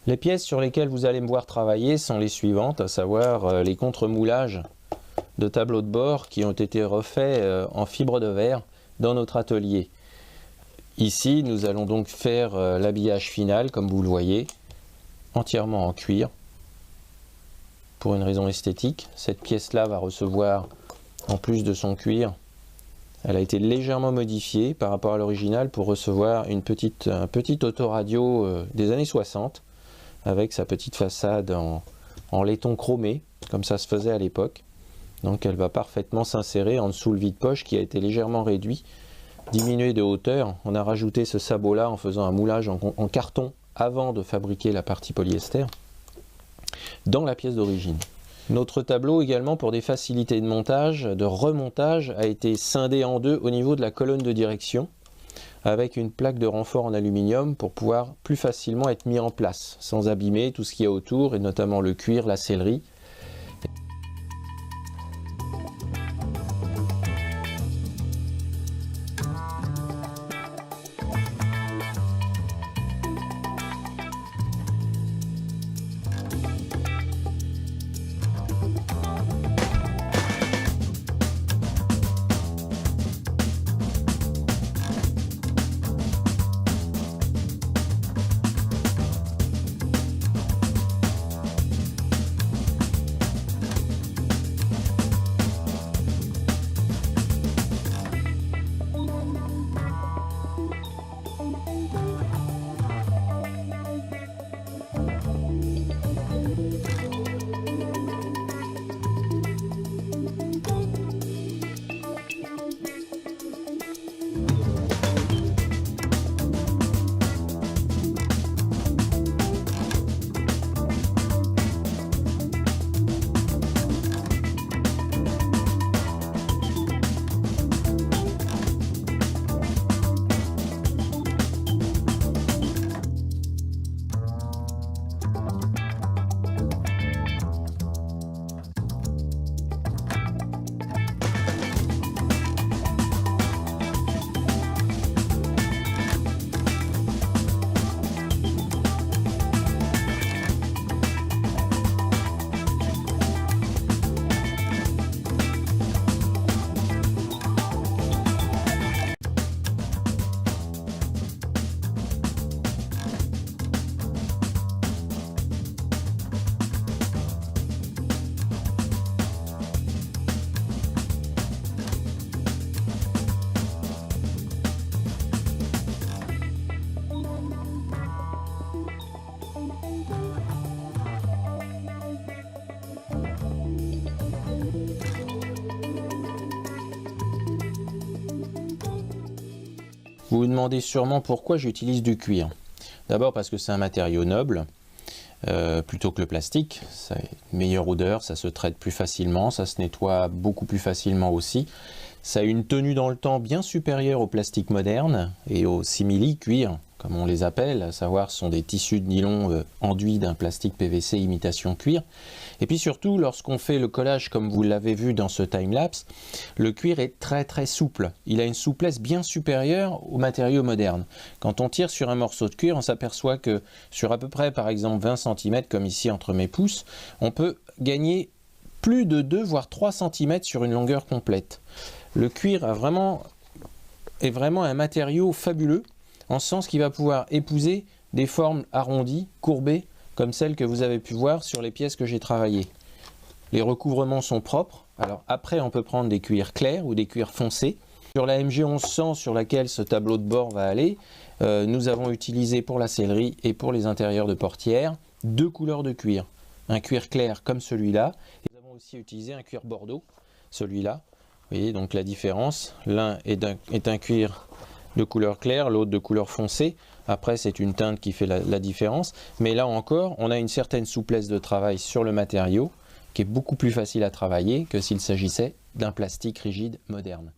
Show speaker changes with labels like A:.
A: Les pièces sur lesquelles vous allez me voir travailler sont les suivantes, à savoir les contre-moulages de tableaux de bord qui ont été refaits en fibre de verre dans notre atelier. Ici, nous allons donc faire l'habillage final, comme vous le voyez, entièrement en cuir. Pour une raison esthétique, cette pièce-là va recevoir, en plus de son cuir, elle a été légèrement modifiée par rapport à l'original pour recevoir un petit autoradio des années 60, avec sa petite façade en laiton chromé, comme ça se faisait à l'époque. Donc elle va parfaitement s'insérer en dessous le vide-poche qui a été légèrement réduit, diminué de hauteur. On a rajouté ce sabot-là en faisant un moulage en carton avant de fabriquer la partie polyester dans la pièce d'origine. Notre tableau également, pour des facilités de montage, de remontage, a été scindé en deux au niveau de la colonne de direction, avec une plaque de renfort en aluminium pour pouvoir plus facilement être mis en place, sans abîmer tout ce qu'il y a autour, et notamment le cuir, la sellerie. Vous vous demandez sûrement pourquoi j'utilise du cuir. D'abord parce que c'est un matériau noble, plutôt que le plastique. Ça a une meilleure odeur, ça se traite plus facilement, ça se nettoie beaucoup plus facilement aussi. Ça a une tenue dans le temps bien supérieure au plastique moderne et au simili-cuir, comme on les appelle, à savoir ce sont des tissus de nylon enduits d'un plastique PVC imitation cuir. Et puis surtout, lorsqu'on fait le collage comme vous l'avez vu dans ce time-lapse, le cuir est très souple. Il a une souplesse bien supérieure aux matériaux modernes. Quand on tire sur un morceau de cuir, on s'aperçoit que sur à peu près par exemple 20 cm, comme ici entre mes pouces, on peut gagner plus de 2 voire 3 cm sur une longueur complète. Le cuir est vraiment un matériau fabuleux, en ce sens qu'il va pouvoir épouser des formes arrondies, courbées, comme celles que vous avez pu voir sur les pièces que j'ai travaillées. Les recouvrements sont propres, alors après on peut prendre des cuirs clairs ou des cuirs foncés. Sur la MG 1100 sur laquelle ce tableau de bord va aller, nous avons utilisé pour la sellerie et pour les intérieurs de portières 2 couleurs de cuir. Un cuir clair comme celui-là, et nous avons aussi utilisé un cuir bordeaux, celui-là. Vous voyez donc la différence, l'un est un cuir de couleur claire, l'autre de couleur foncée. Après c'est une teinte qui fait la différence, mais là encore on a une certaine souplesse de travail sur le matériau qui est beaucoup plus facile à travailler que s'il s'agissait d'un plastique rigide moderne.